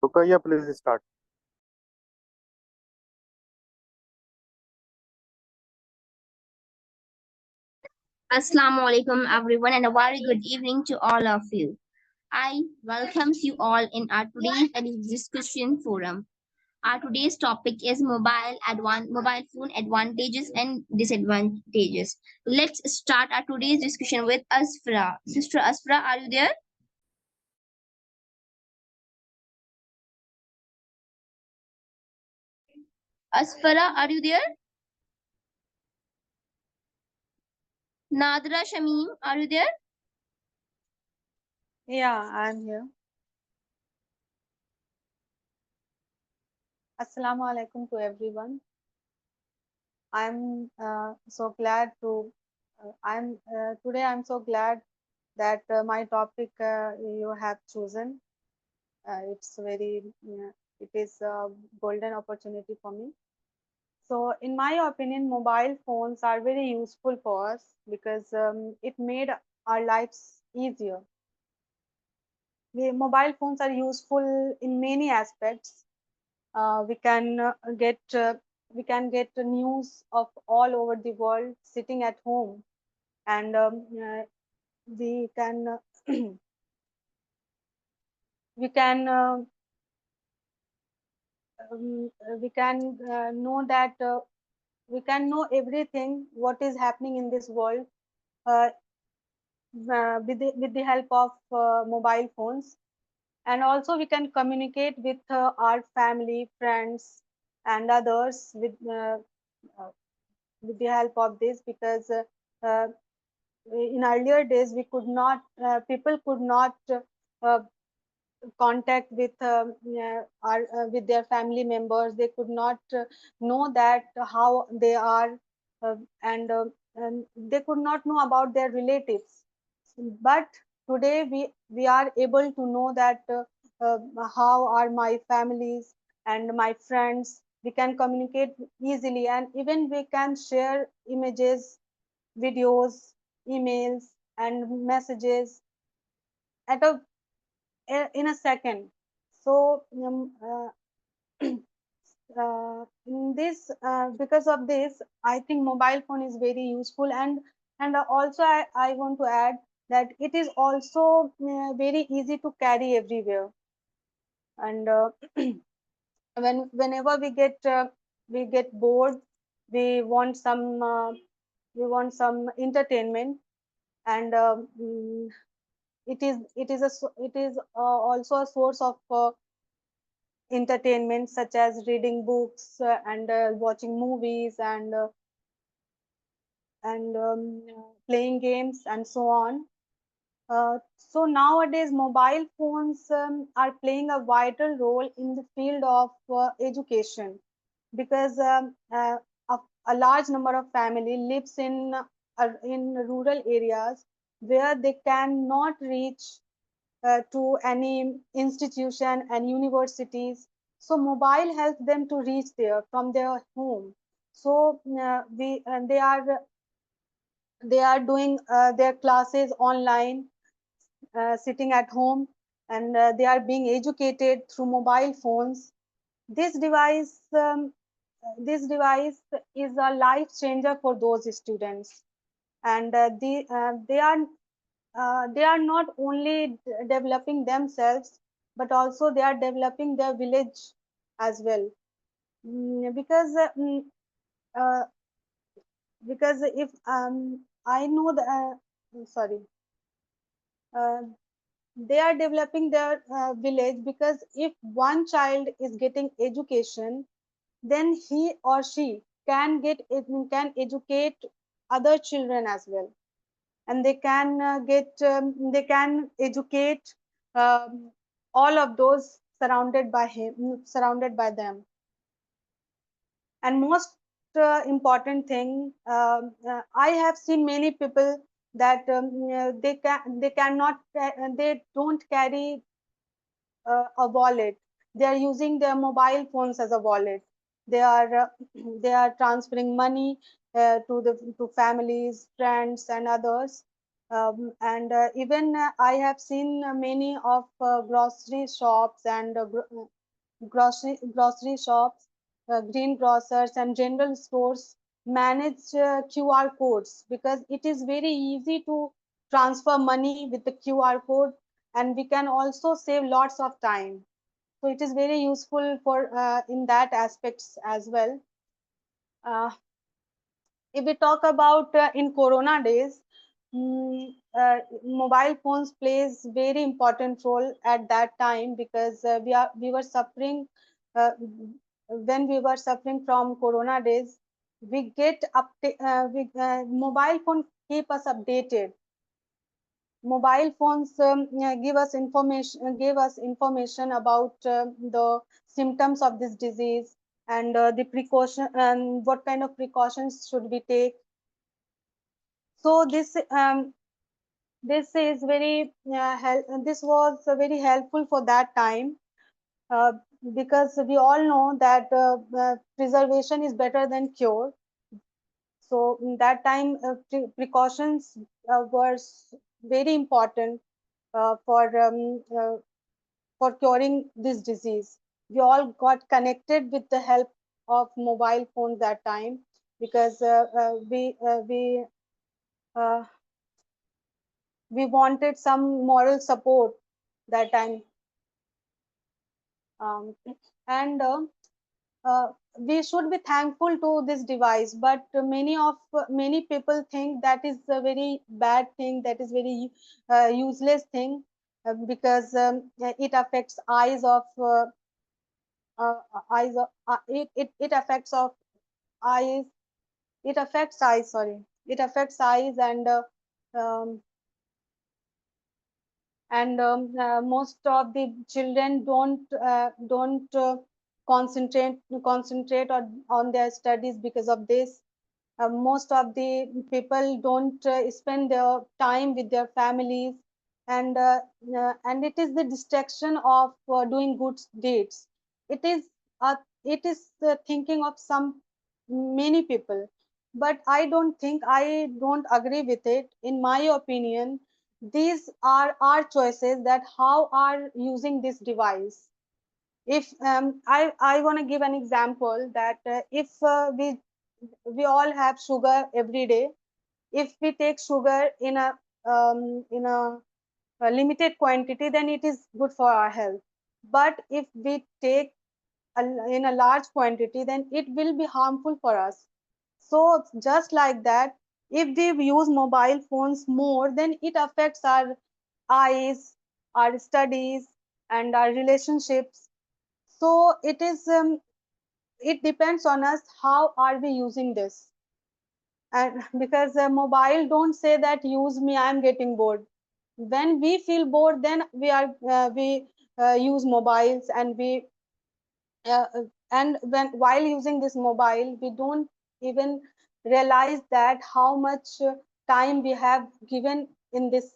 Rukaiya, please start. Assalamu alaikum everyone and a very good evening to all of you. I welcome you all in our today's Aligs Discussion Forum. Our today's topic is mobile phone advantages and disadvantages. Let's start our today's discussion with Asfra. Sister Asfra, are you there? Asfara, are you there? Nadra Shamim, are you there? Yeah, I'm here. Assalamu alaikum to everyone. I'm so glad to. I'm Today. I'm so glad that my topic you have chosen. It's very. It is a golden opportunity for me. So, in my opinion, mobile phones are very useful for us because it made our lives easier. The mobile phones are useful in many aspects. We can get news of all over the world sitting at home, and we can we can we can know that we can know everything what is happening in this world uh, with the help of mobile phones, and also we can communicate with our family, friends, and others uh, with the help of this, because uh, in earlier days we could not people could not uh, contact with their family members. They could not know that how they are, uh, and, uh, and they could not know about their relatives. But today we are able to know that uh, how are my families and my friends. We can communicate easily, and even we can share images, videos, emails, and messages at in a second. So in this because of this, I think mobile phone is very useful, and also I want to add that it is also very easy to carry everywhere. And whenever we get bored, we want some entertainment, and it is also a source of entertainment, such as reading books, and watching movies, and playing games, and so on. So nowadays, mobile phones are playing a vital role in the field of education, because a, a large number of family lives in rural areas where they cannot reach to any institution and universities. So mobile helps them to reach there from their home. So they are doing their classes online, sitting at home, and they are being educated through mobile phones. This device this device is a life changer for those students, and they are not only developing themselves, but also they are developing their village as well. Because uh, because if I know that sorry uh, they are developing their village, because if one child is getting education, then he or she can educate other children as well, and they can educate all of those surrounded by them. And most important thing, I have seen many people that they don't carry a wallet. They are using their mobile phones as a wallet. They are they are transferring money to families, friends, and others And even I have seen many of grocery shops and grocery shops, greengrocers and general stores manage QR codes, because it is very easy to transfer money with the QR code, and we can also save lots of time. So it is very useful for in that aspects as well. Uh, if we talk about in Corona days, mobile phones plays very important role at that time, because we were suffering when we were suffering from Corona days. We get mobile phone keep us updated. Mobile phones gave us information about the symptoms of this disease, and the precaution and what kind of precautions should we take. So this is very this was very helpful for that time, uh, because we all know that preservation is better than cure. So in that time, precautions were very important for curing this disease. We all got connected with the help of mobile phones that time, because uh, we wanted some moral support that time. um, and we should be thankful to this device, but many people think that is a very bad thing, that is very useless thing, because it affects eyes of it affects of eyes it affects eyes, sorry, it affects eyes, um, and most of the children don't concentrate on their studies because of this. Most of the people don't spend their time with their families, and it is the distraction of doing good deeds. It is uh, it is the thinking of some many people, but I don't agree with it. In my opinion, these are our choices, that how are using this device. If I want to give an example, that if we all have sugar every day. If we take sugar in a limited quantity, then it is good for our health. But if we take in a large quantity, then it will be harmful for us. So just like that, if we use mobile phones more, then it affects our eyes, our studies, and our relationships. So it depends on us, how are we using this. And because mobile don't say that use me, I'm getting bored. When we feel bored, then we use mobiles, and when while using this mobile, we don't even realize that how much time we have given in this.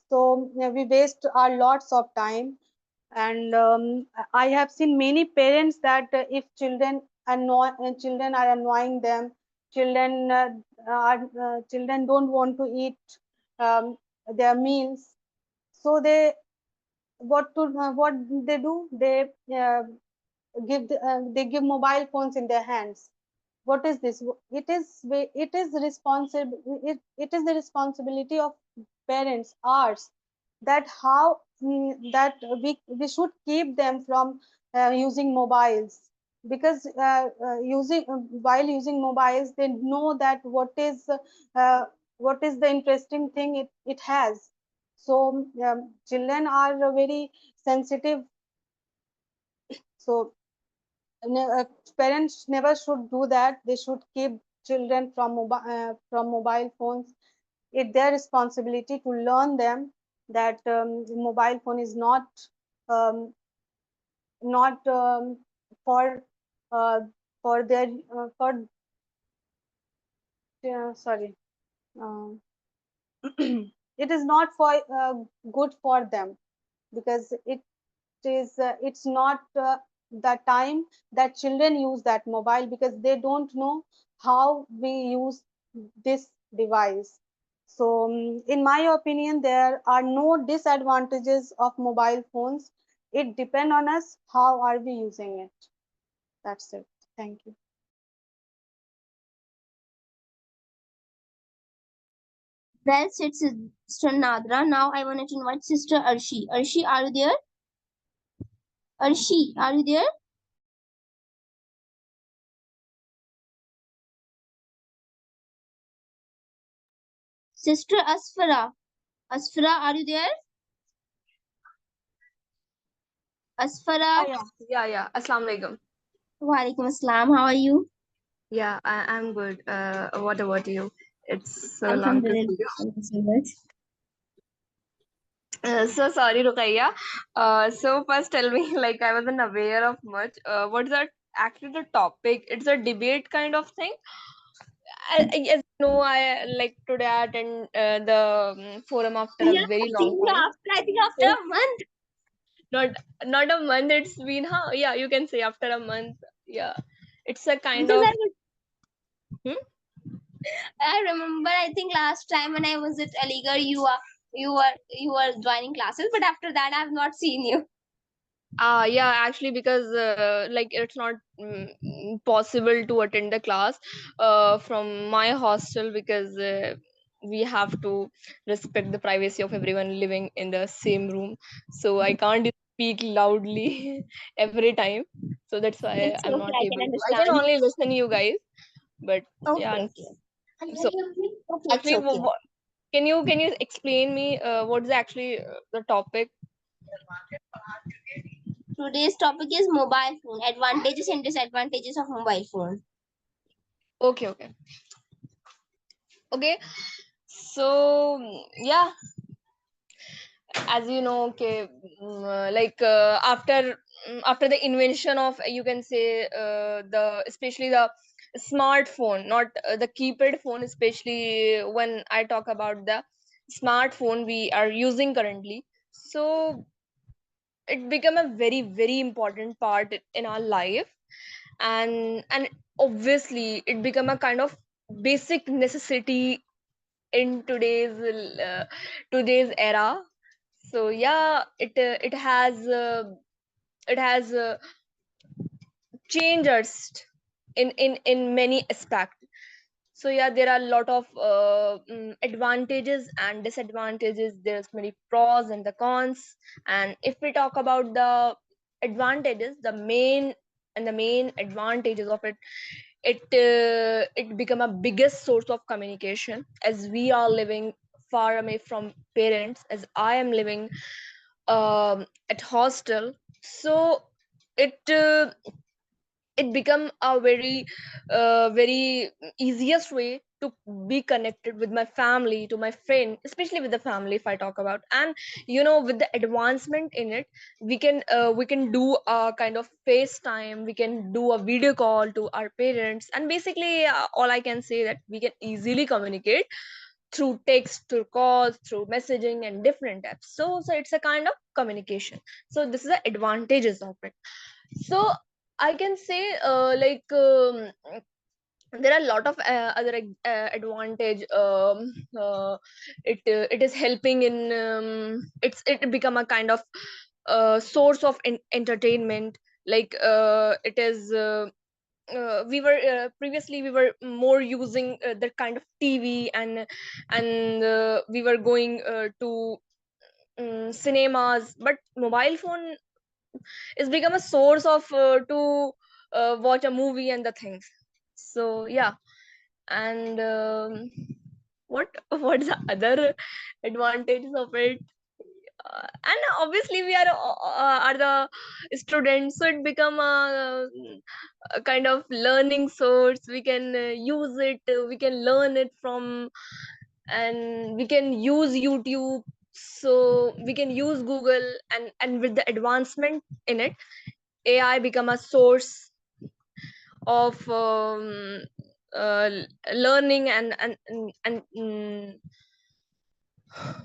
So we waste our lots of time. And I have seen many parents that if children are annoying them, children don't want to eat their meals. So what they do, they give mobile phones in their hands. What is this? It is the responsibility of parents, ours, that how that we should keep them from using mobiles, because using while using mobiles, they know that uh, what is the interesting thing it has. So children are very sensitive. So parents never should do that. They should keep children from mobile phones. It's their responsibility to learn them that mobile phone is um, not for uh, for their for sorry, um, it is not for good for them, because it's not the time that children use that mobile, because they don't know how we use this device. So, in my opinion, there are no disadvantages of mobile phones. It depends on us how are we using it. That's it. Thank you. Well said, Sister Nadra. Now I wanted to invite Sister Arshi. Arshi, are you there? Arshi, are you there? Sister Asfara. Asfara, are you there? Asfara. Yeah. Assalamu alaikum. Walaikum assalam. How are you? Yeah, I'm good. What about you? It's so long to Alhamdulillah. see you. Thank you so much. So sorry, Ruqayya. So first tell me, like I wasn't aware of much. What's that actually the topic? It's a debate kind of thing. Yes, no, I like today I attend the forum after a Yeah, very long time. I think after So a month. not not a month. It's been huh? Yeah, you can say after a month. Yeah, it's a kind Because of. I was, Hmm? I remember, I think last time when I was at Aligarh, you were joining classes, but after that I have not seen you. Yeah, actually, because like it's not possible to attend the class from my hostel because we have to respect the privacy of everyone living in the same room. So I can't speak loudly every time. So that's why It's I'm okay, not I can able to. I can understand. only listen you guys, but yeah. Okay, okay. So Okay, it's actually, okay. can you explain me what's actually the topic? Today's topic is mobile phone, advantages and disadvantages of mobile phone. Okay. Okay. So yeah, as you know, okay, like after the invention of you can say the especially the smartphone, not the keypad phone, especially when I talk about the smartphone we are using currently. So it become a very important part in our life, and obviously it become a kind of basic necessity in today's era. So yeah, it has changed us in many aspects. So yeah, there are a lot of advantages and disadvantages. There's many pros and the cons. And if we talk about the advantages, the main advantages of it become a biggest source of communication, as we are living far away from parents, as I am living at hostel. So it it become a very easiest way to be connected with my family, to my friend, especially with the family if I talk about. And with the advancement in it, we can do a kind of FaceTime, we can do a video call to our parents, and basically all I can say that we can easily communicate through text, through calls, through messaging and different apps. So it's a kind of communication. So this is the advantages of it. So I can say there are a lot of other advantage. It is helping in it become a kind of source of entertainment. Like it is we were previously we were more using that kind of TV, and we were going to cinemas, but mobile phone it's become a source of to watch a movie and the things. So yeah. And what's the other advantages of it? And obviously we are the students, so it become a kind of learning source. We can use it, we can learn it from, and we can use YouTube, so we can use Google. And with the advancement in it, AI become a source of uh, learning and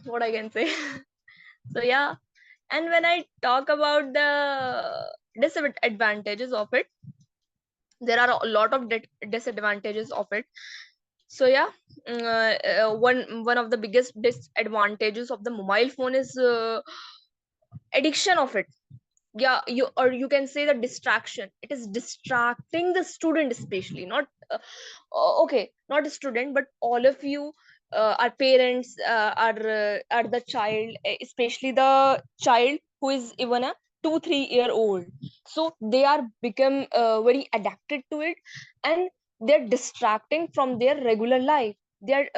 what I can say. So yeah. And when I talk about the disadvantages of it, there are a lot of disadvantages of it. So yeah, one of the biggest disadvantages of the mobile phone is addiction of it. Yeah, you can say the distraction. It is distracting the student, especially not okay, not a student, but all of you, our parents, are the child, especially the child who is even a 2 3 year old. So they are become very adapted to it, and they're distracting from their regular life. They're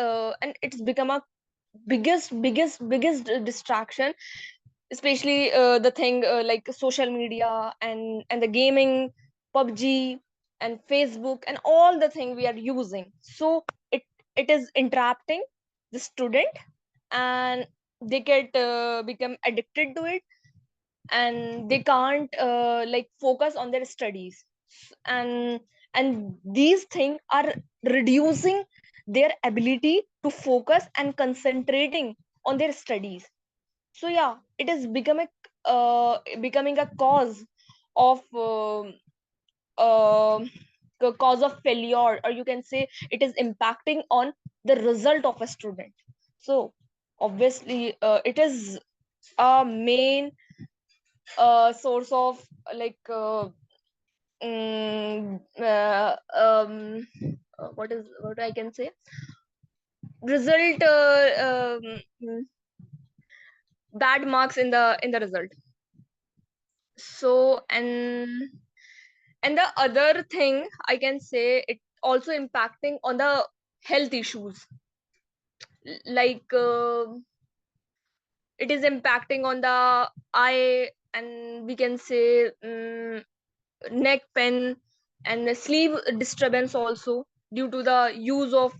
and it's become a biggest distraction, especially the thing like social media and the gaming, PUBG and Facebook and all the thing we are using. So it is interrupting the student, and they get become addicted to it, and they can't like focus on their studies. and and these things are reducing their ability to focus and concentrating on their studies. So yeah, it is becoming a cause of cause of failure, or you can say it is impacting on the result of a student. So obviously it is a main source of like what I can say, result bad marks in the result. So and the other thing I can say, it also impacting on the health issues, like it is impacting on the eye, and we can say neck pain and the sleep disturbance also, due to the use of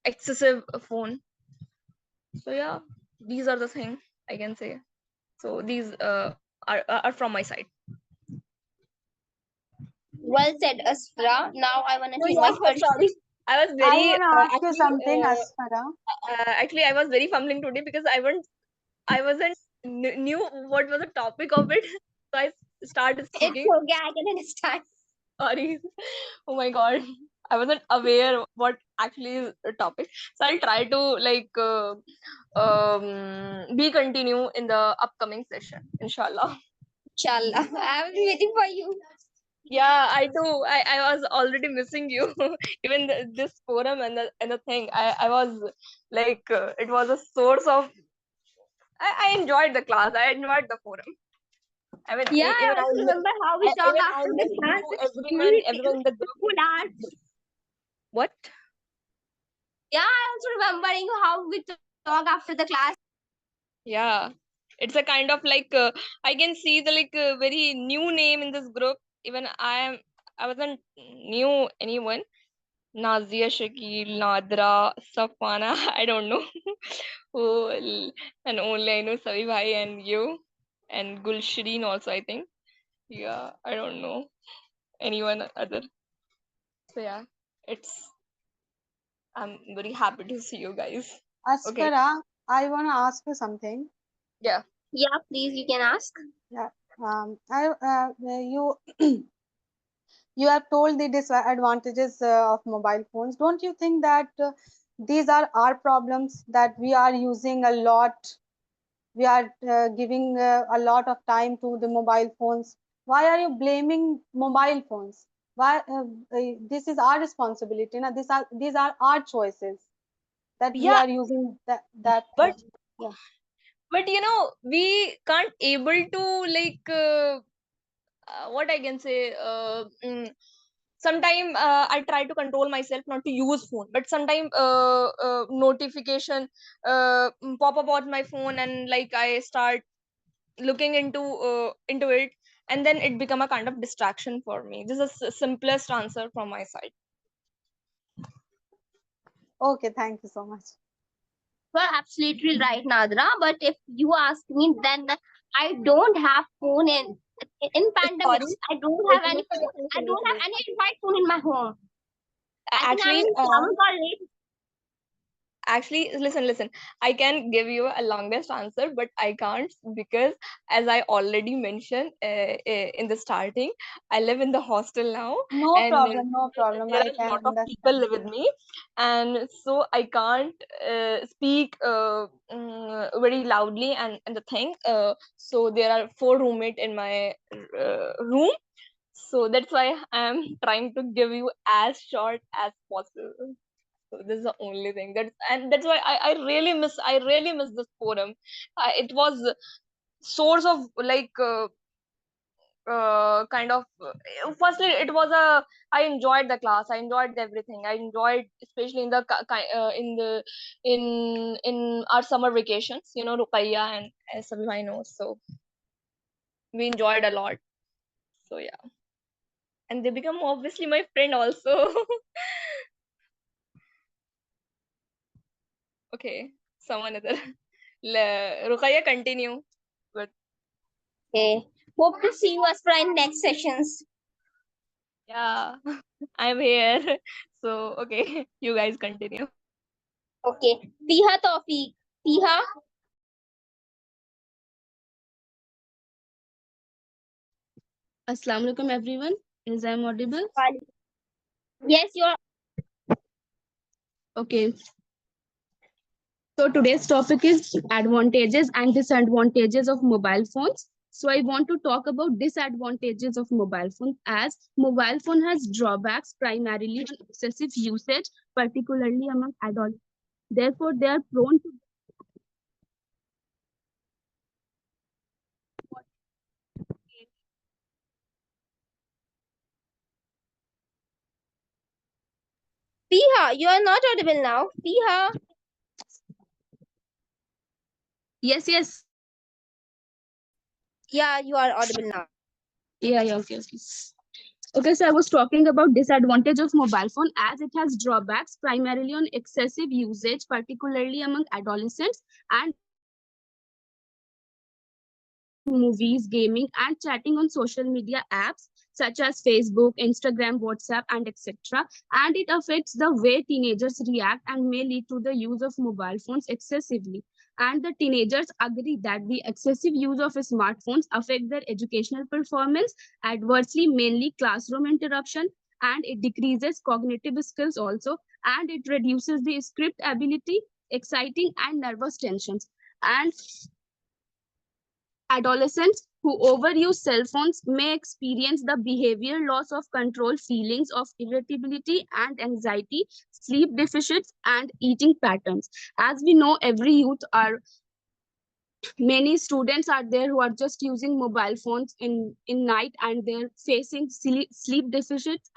excessive phone. So yeah, these are the things I can say. So these are from my side. Well said, Asra. Now I want So to yeah, invite Harshit. sorry, I was I very want to ask you something, Asfara. actually I was very fumbling today because I wasn't knew what was the topic of it. So I started It's speaking. okay, I can understand. Sorry. Oh my god. I wasn't aware what actually is the topic. So I'll try to like be continue in the upcoming session, inshallah. Inshallah. I will be waiting for you. Yeah, I do. I was already missing you. Even this forum and the thing. I was like it was a source of. I enjoyed the class. I enjoyed the forum. I mean, Yeah, I even also remember how we talk even I after the class. knew everyone in the We group. would ask. What? Yeah, I also remembering how we talk after the class. Yeah, it's a kind of like I can see the like very new name in this group. Even I wasn't knew anyone. Nazia, Shakil, Nadra, Safana. I don't know who, and only I know Savi Bhai and you and Gulshreen also. I think. Yeah, I don't know anyone other. So yeah, it's. I'm very happy to see you guys. Okay. Asfara, I want to ask you something. Yeah. Yeah, please, you can ask. Yeah. You you have told the disadvantages of mobile phones. Don't you think that these are our problems, that we are using a lot, we are giving a lot of time to the mobile phones? Why are you blaming mobile phones? Why this is our responsibility? Now, these are our choices that we Yeah, are using that but yeah. we can't able to like what I can say. Sometime I try to control myself not to use phone, but sometime notification pop up on my phone, and like I start looking into it, and then it become a kind of distraction for me. This is the simplest answer from my side. Okay, thank you so much. You're absolutely right, Nadra. But if you ask me, then I don't have phone in Sorry, pandemics. I don't have any listen, phone. listen, I listen, don't listen, have any listen. Android phone in my home. I think I'm Actually in 7th or 8th. Actually, listen, I can give you a longest answer, but I can't, because as I already mentioned in the starting, I live in the hostel now, No and problem, no problem. there I are a can lot of people understand. live with me, and so I can't speak very loudly, and the thing, so there are four roommates in my room, so that's why I am trying to give you as short as possible. So this is the only thing, that's why I really miss this forum. It was source of like kind of firstly it was a I enjoyed the class, I enjoyed everything, I enjoyed especially in the in our summer vacations, Ruqayya and Sabhi knows, so we enjoyed a lot. So yeah, and they become obviously my friend also. Okay, someone other. Ruqayya, continue. But Okay. Hope to see you as in next sessions. yeah, I'm here. So okay, you guys continue. Okay. Fiha Tawfiq. Fiha. Assalamu alaikum everyone. Is I audible? Yes, you're. Okay. So today's topic is advantages and disadvantages of mobile phones. So I want to talk about disadvantages of mobile phone, as mobile phone has drawbacks primarily on excessive usage, particularly among adults. Therefore, they are prone to Fiha, you are not audible now. Fiha. yes. Yeah, you are audible now. Yeah, okay. Okay, so I was talking about disadvantage of mobile phone, as it has drawbacks primarily on excessive usage, particularly among adolescents, and movies, gaming, and chatting on social media apps such as Facebook, Instagram, WhatsApp, and etc. And it affects the way teenagers react and may lead to the use of mobile phones excessively. And the teenagers agree that the excessive use of smartphones affect their educational performance adversely, mainly classroom interruption, and it decreases cognitive skills also, and it reduces the script ability, exciting and nervous tensions. And adolescents who overuse cell phones may experience the behavior loss of control, feelings of irritability and anxiety, sleep deficits, and eating patterns. As we know, every youth are many students are there who are just using mobile phones in night, and they're facing sleep deficits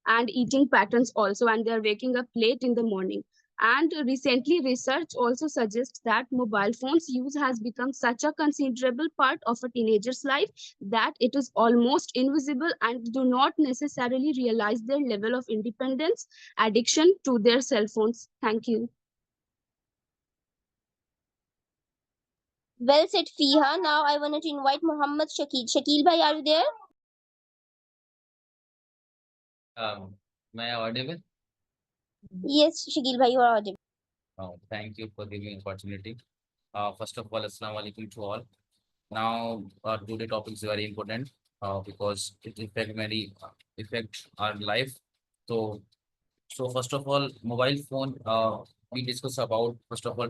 and eating patterns also, and they're waking up late in the morning. And recently research also suggests that mobile phones use has become such a considerable part of a teenager's life that it is almost invisible and do not necessarily realize their level of independence addiction to their cell phones. Thank you. Well said, Fiha. Now I wanted to invite Muhammad Shakil. Shakil bhai, are you there? Am I audible? Yes, Shakil bhai, you are audible. Thank you for giving opportunity. First of all, Assalamu alaikum to all. Now, today topic is very important because it affect our life. So, first of all, mobile phone. We discuss about first of all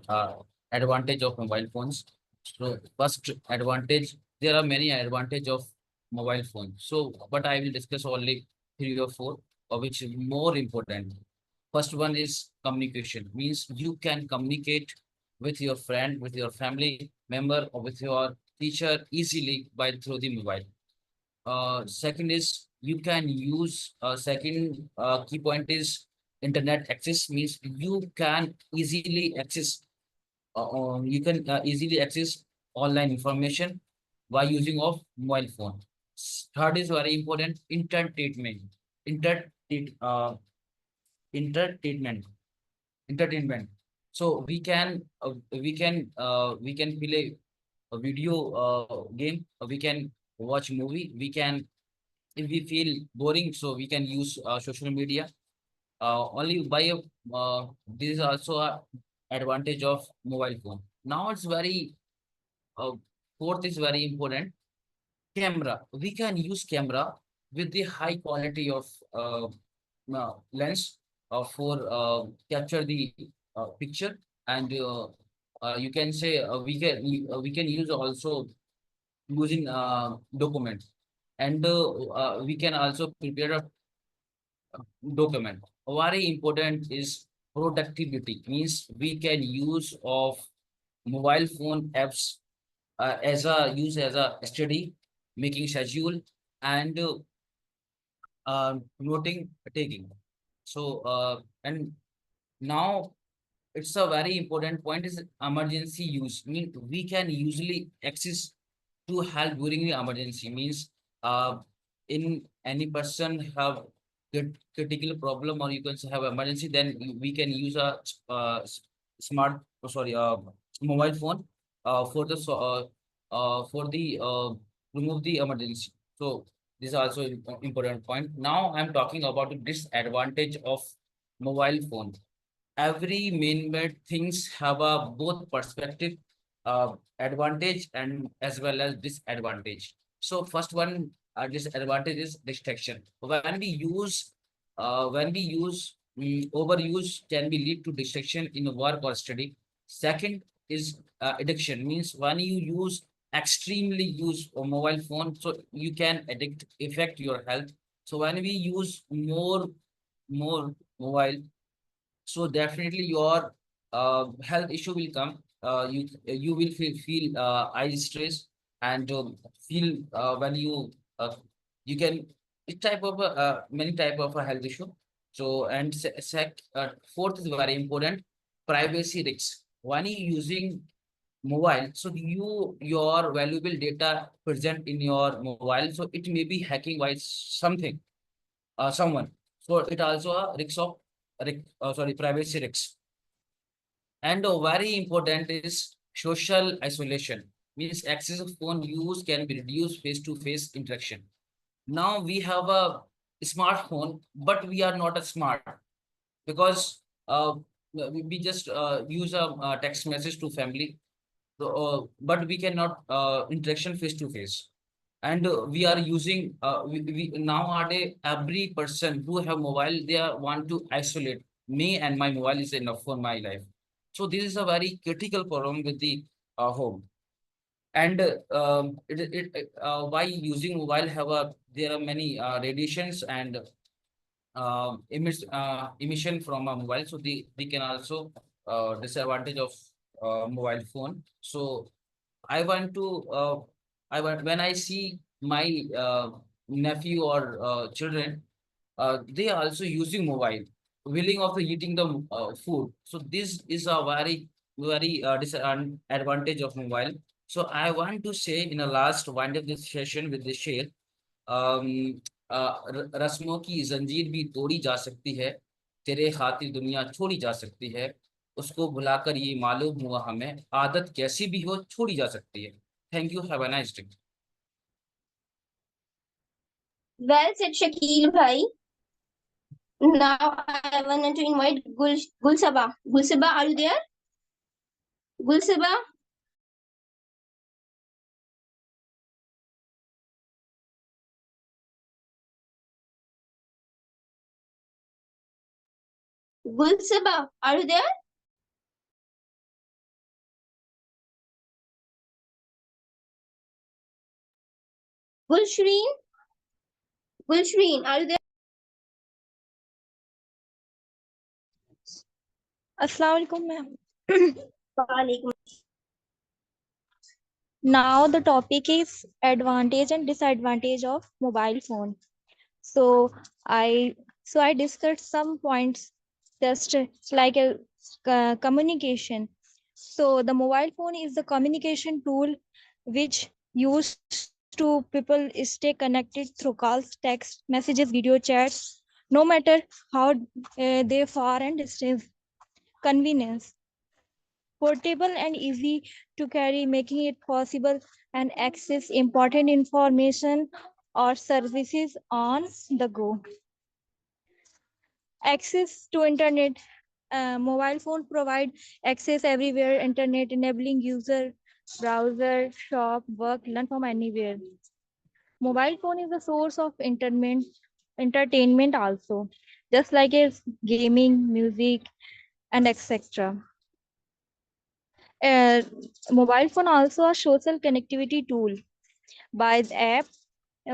advantage of mobile phones. So, first advantage. There are many advantage of mobile phone. So, but I will discuss only three or four, which is more important. First one is communication, means you can communicate with your friend, with your family member, or with your teacher easily by through the mobile. Second is you can use second key point is internet access, means you can easily access online information by using of mobile phone. Third is very important, entertainment. Entertain, uh, entertainment entertainment. So we can play a video game, we can watch movie, we can, if we feel boring, so we can use social media only by this is also advantage of mobile phone. Now it's very fourth is very important. Camera. We can use camera with the high quality of lens for capture the picture, and you can say we can use also using document, and we can also prepare a document. Very important is productivity, means we can use of mobile phone apps as a study, making schedule, and noting taking. So and now it's a very important point is emergency use. Mean we can usually access to help during the emergency, means in any person have critical problem, or you can say have emergency, then we can use a smart sorry mobile phone for the for the remove the emergency. So this is also important point. Now I'm talking about the disadvantage of mobile phone. Every man-made things have a both perspective, advantage and as well as disadvantage. So first one disadvantage is distraction. When we use overuse can be lead to distraction in work or study. Second is addiction, means when you use extremely use a mobile phone, so you can addict affect your health. So when we use more mobile, so definitely your health issue will come. You will feel eye stress, and feel when you can it type of many type of a health issue. So and fourth is very important, privacy risks. When you using mobile, so your valuable data present in your mobile, so it may be hacking by something someone. So it also a risk of privacy risks. And very important is social isolation, means excessive phone use can be reduced face-to-face interaction. Now we have a smartphone, but we are not a smart, because we just use a text message to family, but we cannot interaction face to face. And we are using we nowadays every person who have mobile, they want to isolate me and my mobile is enough for my life. So this is a very critical problem with the home. And why using mobile have a there are many radiations and emission from a mobile, so they can also disadvantage of mobile phone. So I want to when I see my nephew or children, they are also using mobile, willing of eating the food. So this is a very disadvantage of mobile. So I want to say in the last wind of this session with this share, रस्मों की जंजीर भी तोड़ी जा सकती है, तेरे खातिर दुनिया छोड़ी जा सकती है, उसको भुलाकर ये मालूम हुआ हमें, आदत कैसी भी हो छोड़ी जा सकती है. Thank you. Have a nice day. Well said, Shakil bhai. Now I want to invite Gulsaba. Gulsaba, are you there? Gulsaba? Gulsaba, are you there? Gulshreen? Gulshreen, are you there? Assalamu alaikum, ma'am. Walaikum. Now the topic is advantage and disadvantage of mobile phone. So I I discussed some points, just like a communication. So the mobile phone is the communication tool which used to people stay connected through calls, text messages, video chats, no matter how they far and distance. Convenience, portable and easy to carry, making it possible and access important information or services on the go. Access to internet, Mobile phones provide access everywhere, internet enabling user browser, shop, work, learn from anywhere. Mobile phone is a source of entertainment also, just like as gaming, music, and etc. Uh, Mobile phone also a social connectivity tool. By the app,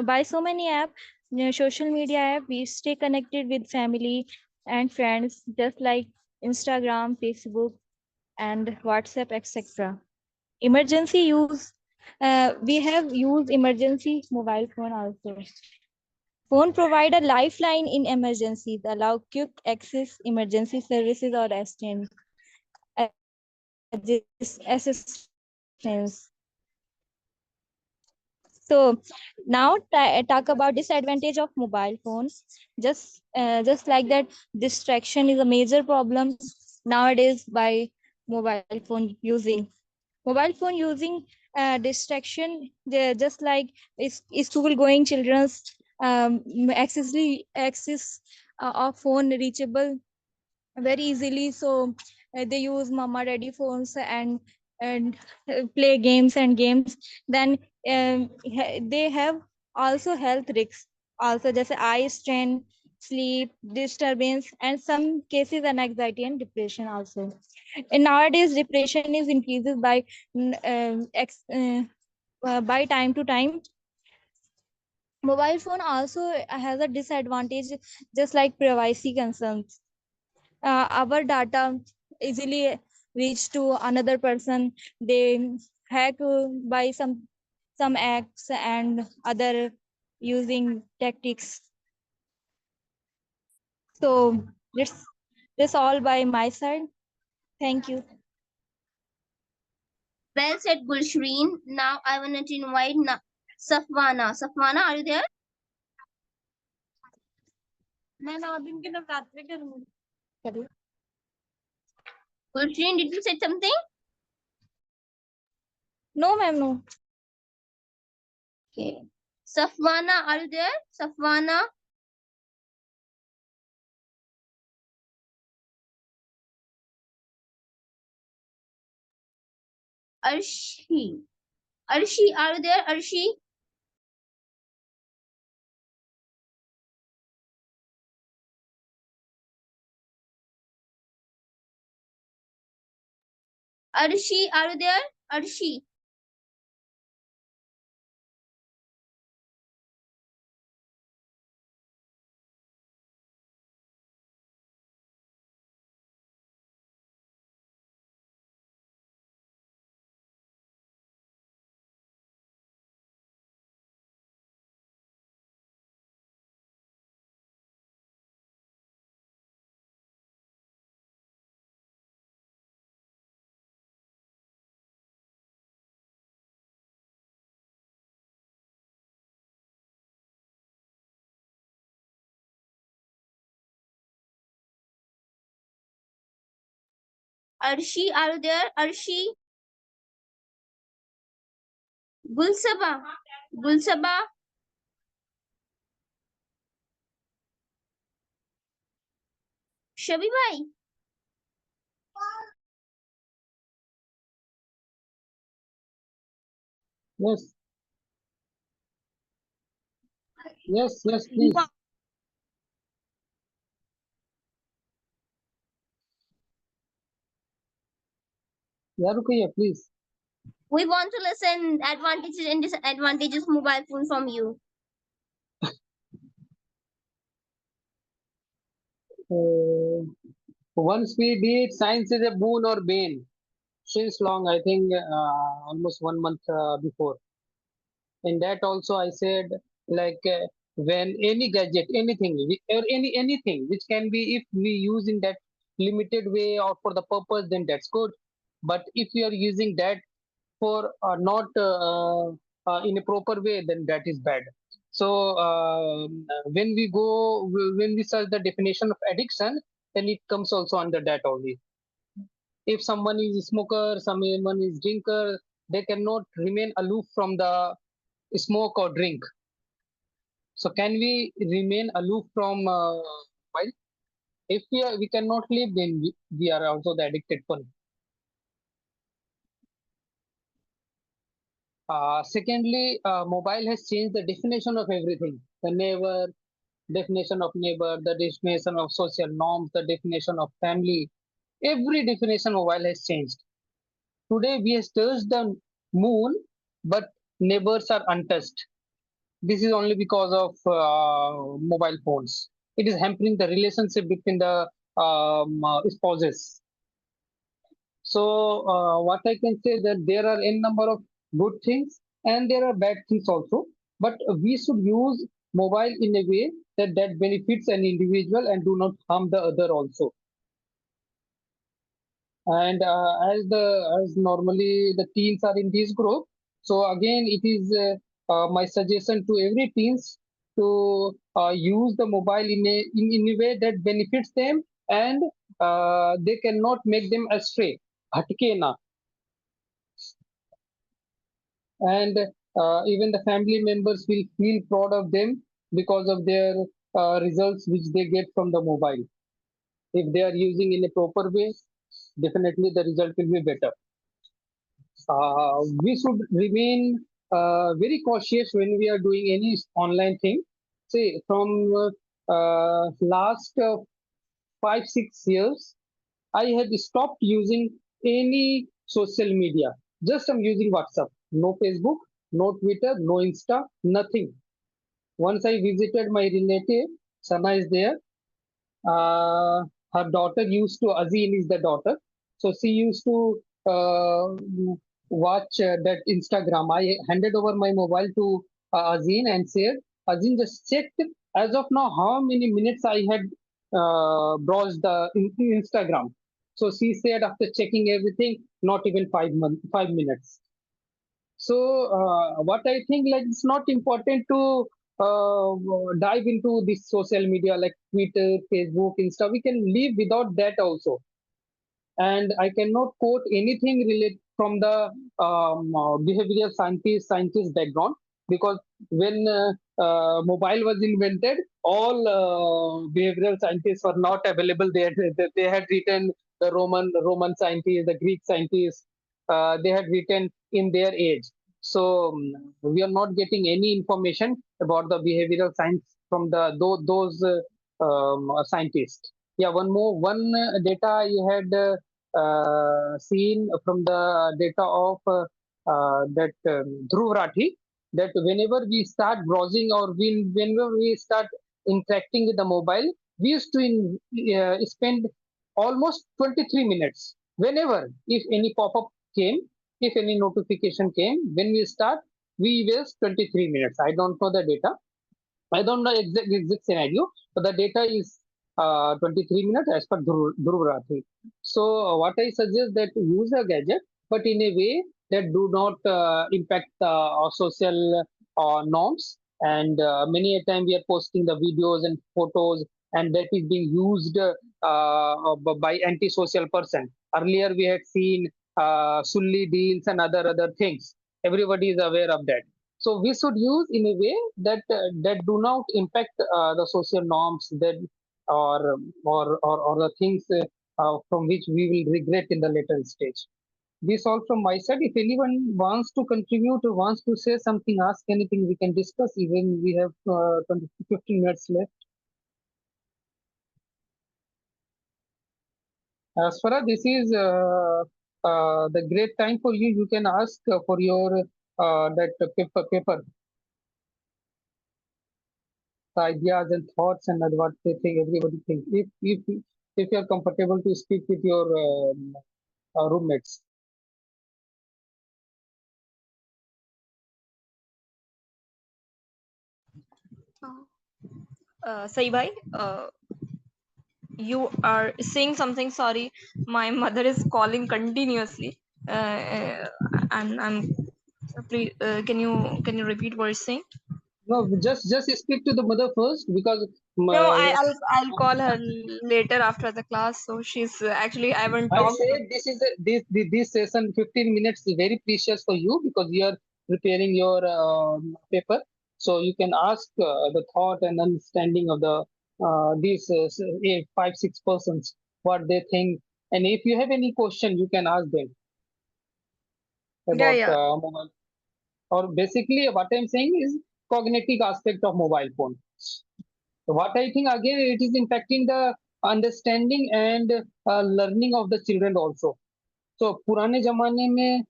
by so many app, social media app, we stay connected with family and friends, just like Instagram, Facebook, and WhatsApp, etc. Emergency use, we have used emergency mobile phone also. Phone provide a lifeline in emergencies, allow quick access emergency services or assistance. So now talk about disadvantage of mobile phones. Just like that, distraction is a major problem nowadays by mobile phone using. Mobile phone using distraction, just like is school going children's access of phone reachable very easily, so they use mama daddy phones and play games and games. Then they have also health risks also, just eye strain, sleep disturbance, and some cases an anxiety and depression also. And nowadays depression is increases by by time to time. Mobile phone also has a disadvantage, just like privacy concerns. Our data easily reach to another person. They hack by some acts and other using tactics. So this all by my side. Thank you. Well said, Gulshreen. Now I want to invite Safwana. Safwana, are you there? Gulshreen, did you say something? No, ma'am, no. Okay. Safwana, are you there? Safwana? Arshi. Arshi, are you there? Arshi? Arshi, are you there? Arshi. Arshi, are you there? Arshi? Gulsaba. Gulsaba. Shabi bhai. Yes, yes, please. Yeah, Ruqayya, please. We want to listen advantages and disadvantages of mobile phone from you. Once we did science is a boon or bane since long, I think almost 1 month before. In that also I said like when any gadget, anything, or anything which can be, if we use in that limited way or for the purpose, then that's good. But if you are using that for not in a proper way, then that is bad. So when we search the definition of addiction, then it comes also under that only. If someone is a smoker, someone is drinker, they cannot remain aloof from the smoke or drink. So can we remain aloof from while? If we cannot live, then we are also the addicted one. Secondly, mobile has changed the definition of everything. The neighbor, definition of neighbor, the definition of social norms, the definition of family. Every definition mobile has changed. Today we have touched the moon, but neighbors are untouched. This is only because of mobile phones. It is hampering the relationship between the spouses. So what I can say that there are n number of good things and there are bad things also. But we should use mobile in a way that benefits an individual and do not harm the other also. And as normally the teens are in this group, so again it is my suggestion to every teens to use the mobile in a way that benefits them and they cannot make them astray. Bhatke na. And even the family members will feel proud of them because of their results which they get from the mobile. If they are using in a proper way, definitely the result will be better. We should remain very cautious when we are doing any online thing. Say from last 5 6 years, I had stopped using any social media. Just I'm using WhatsApp, no Facebook, no Twitter, no Insta, nothing. Once I visited my relative, Sana is there. Uh, Her daughter used to, Azeen is the daughter. So she used to watch that Instagram. I handed over my mobile to Azeen and said, Azeen just checked as of now how many minutes I had browsed the Instagram. So she said after checking everything, not even 5 minutes. So what I think like it's not important to dive into this social media like Twitter, Facebook, Insta. We can live without that also. And I cannot quote anything related from the behavioral scientist background because when mobile was invented, all behavioral scientists were not available. They had written the Roman scientists, the Greek scientists. They had written in their age. So we are not getting any information about the behavioral science from those scientists. Yeah, one data I had seen from the data of that Dhruv Rathi that whenever we start browsing or whenever we start interacting with the mobile, we used to spend almost 23 minutes. Whenever, if any pop-up came, if any notification came, when we start, we waste 23 minutes. I don't know the data. I don't know exact scenario, but the data is 23 minutes as per Dhruv Rathi. So what I suggest that use a gadget, but in a way that do not impact social norms. And many a time we are posting the videos and photos, and that is being used by anti-social person. Earlier we had seen Sulli deals and other things. Everybody is aware of that. So we should use in a way that do not impact the social norms that or the things from which we will regret in the later stage. This all from my side. If anyone wants to contribute or wants to say something, ask anything, we can discuss. Even we have 20 to 15 minutes left. As far as this is the great time for you, you can ask for your that paper ideas and thoughts and what they think, everybody thinks. If you are comfortable to speak with your roommates. Sai bhai, you are saying something. Sorry, my mother is calling continuously. I'm. Please, can you repeat what you're saying? No, just speak to the mother first because No, I'll call her later after the class. So she's actually I haven't I talked. say this is this session 15 minutes is very precious for you because you are preparing your paper. So you can ask the thought and understanding of the these 5 6 persons what they think, and if you have any question you can ask them Yeah, about yeah. mobile. Or basically what I'm saying is cognitive aspect of mobile phone. What I think again it is impacting the understanding and learning of the children also. तो पुराने जमाने में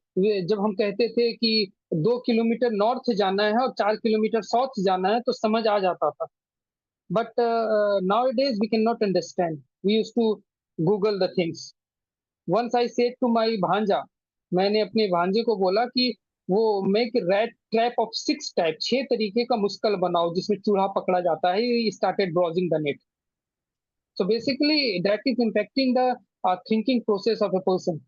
जब हम कहते थे कि 2 kilometre north जाना है और 4 किलोमीटर साउथ जाना है तो समझ आ जाता था. But nowadays we cannot understand. We used to Google the things. Once I said to my भांजा, मैंने अपने भांजे को बोला कि वो make rat trap of 6 type 6 तरीके का मुश्किल बनाओ जिसमें चूहा पकड़ा जाता है. Started browsing the net. So basically that is impacting the thinking process of a person,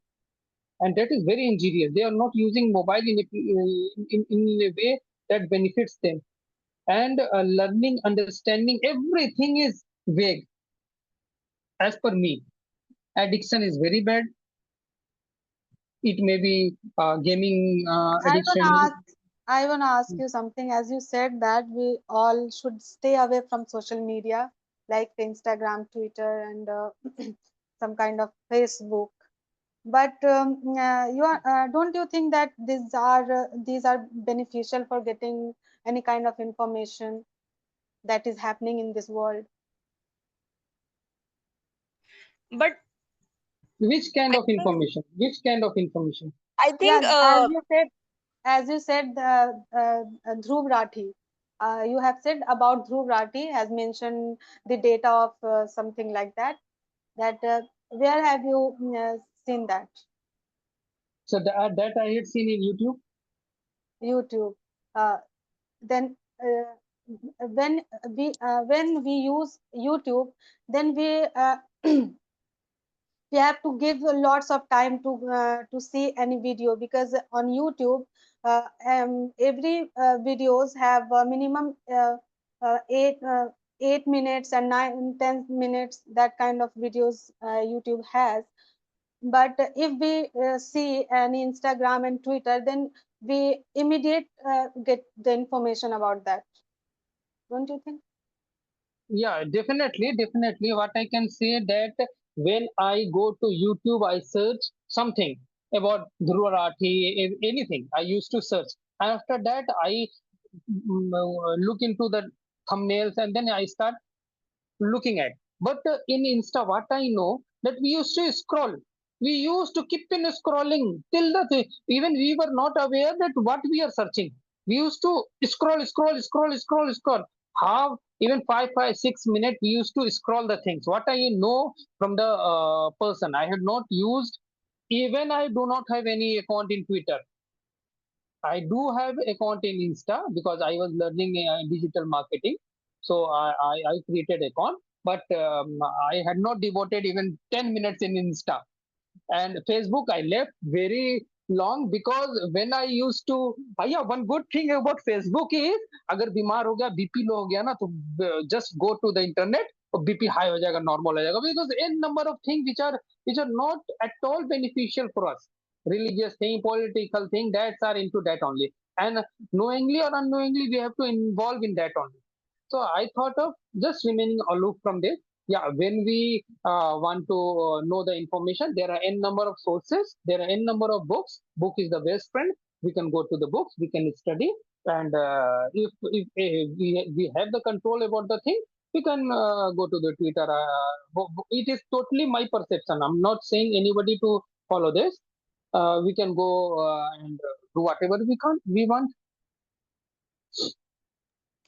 and that is very injurious. They are not using mobile in a way that benefits them, and learning, understanding, everything is vague. As per me, addiction is very bad. It may be gaming I want to addiction. ask, I want to ask you something. As you said that we all should stay away from social media like Instagram, Twitter, and some kind of Facebook. But don't you think that these are beneficial for getting any kind of information that is happening in this world? But Which kind I of think information? Which kind of information? I Yeah, think as you said, Dhruv Rathi. You have said about Dhruv Rathi has mentioned the data of something like that. That where have you seen that? So that I had seen in YouTube. YouTube. Uh, then when we use YouTube, then we have to give lots of time to see any video, because on YouTube every videos have minimum 8 minutes and 9 10 minutes, that kind of videos YouTube has. But if we see any Instagram and Twitter, then we immediate get the information about that, don't you think? Yeah, definitely. What I can say that when I go to YouTube, I search something about Dhruva Rathi, anything. I used to search. And after that, I look into the thumbnails and then I start looking at. But in Insta, what I know that we used to scroll. We used to keep in scrolling till even we were not aware that what we are searching. We used to scroll. How even 5 6 minutes we used to scroll the things. What I know from the person, I had not used. Even I do not have any account in Twitter. I do have account in Insta because I was learning digital marketing. So I created account, but I had not devoted even 10 minutes in Insta. And Facebook I left very long because when I used to yeah, one good thing about Facebook is अगर बीमार हो गया BP low हो गया ना तो just go to the internet और BP high हो जाएगा normal हो जाएगा, because n number of things which are not at all beneficial for us. Religious thing, political thing, that are into that only, and knowingly or unknowingly we have to involve in that only. So I thought of just remaining aloof from this. Yeah, when we want to know the information, there are n number of sources, there are n number of books. Book is the best friend. We can go to the books, we can study, and if we have the control about the thing, we can go to the Twitter. It is totally my perception. I'm not saying anybody to follow this. We can go and do whatever we want.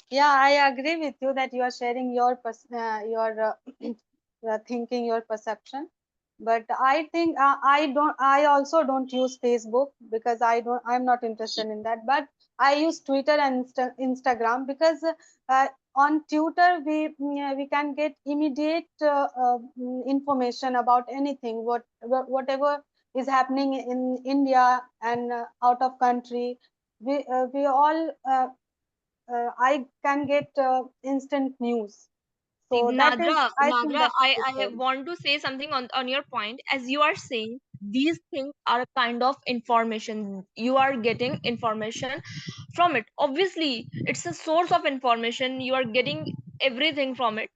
Yeah, I agree with you that you are sharing your thinking, your perception. But I think I also don't use Facebook because I'm not interested in that. But I use Twitter and Instagram because on Twitter we can get immediate information about anything, whatever is happening in India and out of country. We all I can get instant news. see, So that is, I think Nagra, that's I useful. want to say something on your point. As you are saying, these things are a kind of information. You are getting information from it. Obviously, it's a source of information. You are getting everything from it.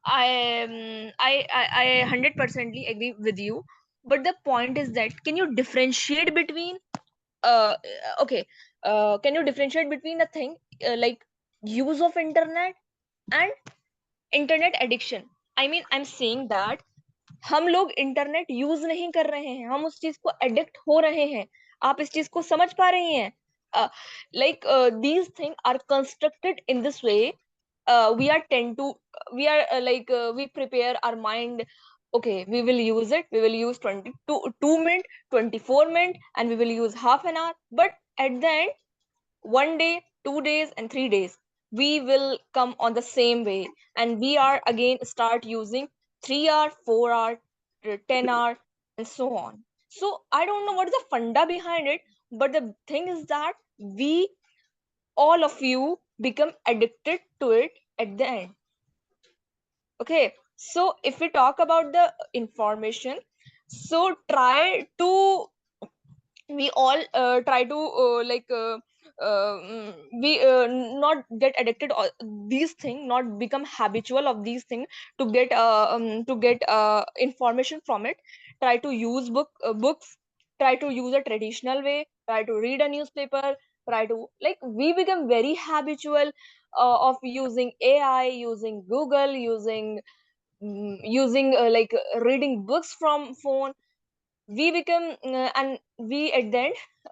I 100% agree with you, but the point is that can you differentiate between uh okay can you differentiate between a thing like use of internet and internet addiction? I mean, I'm saying that हम लोग internet use नहीं कर रहे हैं, हम उस चीज को एडिक्ट हो रहे हैं। आप इस चीज को समझ पा रही हैं? Like these thing are constructed in this way, we are tend to we are we prepare our mind. Okay, we will use it, we will use 22 2 minute 24 minute, and we will use half an hour, but at the end, 1 day, 2 days, and 3 days, we will come on the same way, and we are again start using 3 hour, 4 hour, 10 hour, and so on. So I don't know what is the funda behind it, but the thing is that we, all of you, become addicted to it at the end. Okay, so if we talk about the information, so try to we all try to we not get addicted or these things, not become habitual of these things, to get information from it. Try to use books, try to use a traditional way, try to read a newspaper, try to, like, we become very habitual of using AI, using Google, using reading books from phone. We become and we at the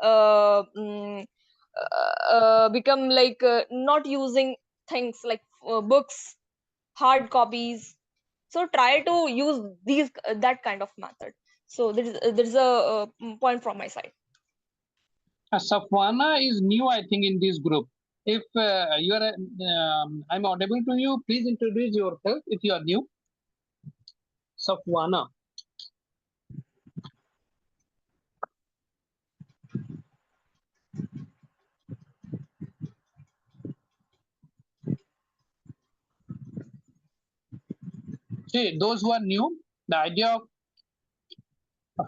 end become not using things like books, hard copies. So try to use these that kind of method. So there's a point from my side. Safwana is new, I think, in this group. If you are, I'm audible to you, please introduce yourself if you are new. Safwana. See, those who are new, the idea of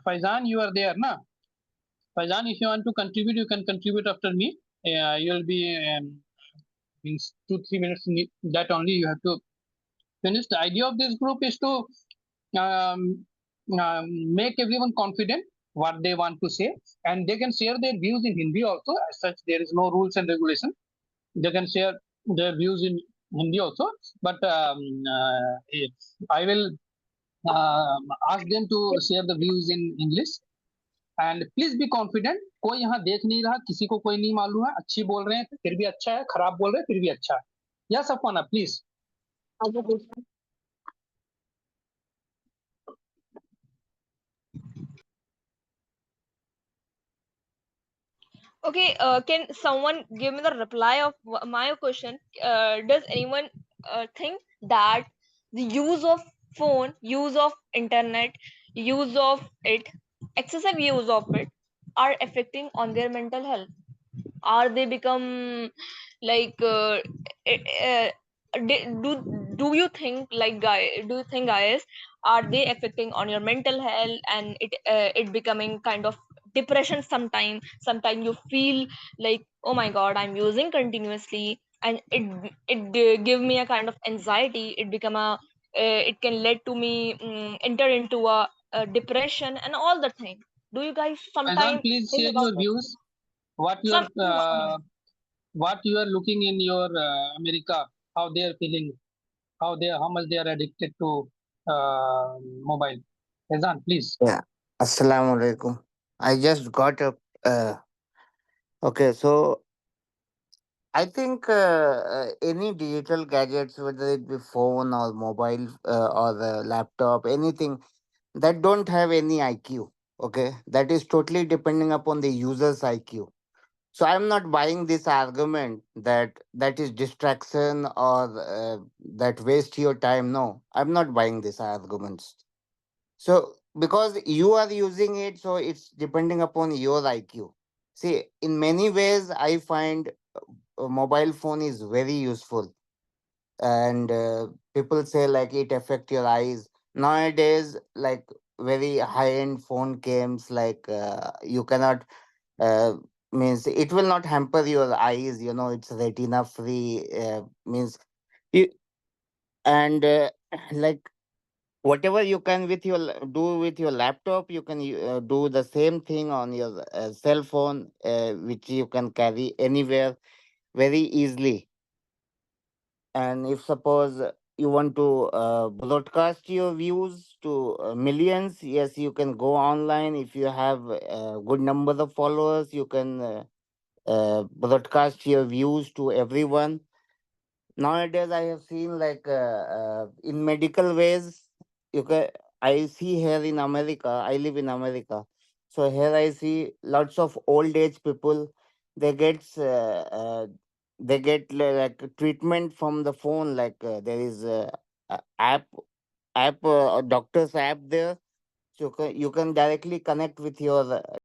Faizan, you are there, na? Faizan, if you want to contribute, you can contribute after me. You'll be means 2-3 minutes. That only you have to finish. The idea of this group is to um, make everyone confident what they want to say, and they can share their views in Hindi also. As such, there is no rules and regulation. They can share their views in Hindi also, but I will ask them to share the views in English. And please be confident. कोई यहाँ देख नहीं रहा, किसी को कोई नहीं मालूम है, अच्छी बोल रहे हैं फिर भी अच्छा है, खराब बोल रहे हैं फिर भी अच्छा है। Yes Afwana please. Okay, can someone give me the reply of my question? Does anyone think that the use of phone, use of internet, use of it, excessive use of it, are affecting on their mental health? Are they become like do you think, like, do you think, guys, are they affecting on your mental health, and it becoming kind of depression? Sometime you feel like, oh my god, I'm using continuously, and it give me a kind of anxiety. It become a it can lead to me enter into a depression and all the thing. Do you guys Faizan sometime please think share about your it? Views, what you are Some what you are looking in your America, how they are feeling, how much they are addicted to mobile. Faizan please. Yeah. Assalamu alaikum. I just got up. Okay, so I think any digital gadgets, whether it be phone or mobile or laptop, anything that don't have any IQ, okay, that is totally depending upon the user's IQ. So I'm not buying this argument that that is distraction or that waste your time. No, I'm not buying these arguments. So because you are using it, so it's depending upon your IQ. See, in many ways, I find a mobile phone is very useful, and people say like it affect your eyes. Nowadays, like very high end phone games, like you cannot means it will not hamper your eyes. You know, it's retina free. Means you and like whatever you can with your do with your laptop, you can do the same thing on your cell phone, which you can carry anywhere very easily. And if suppose you want to broadcast your views to millions, yes, you can go online. If you have a good number of followers, you can broadcast your views to everyone. Nowadays I have seen like in medical ways, you can I see here in America, I live in America, so here I see lots of old age people. They get like treatment from the phone, like there is a app, a doctor's app there, so you can directly connect with your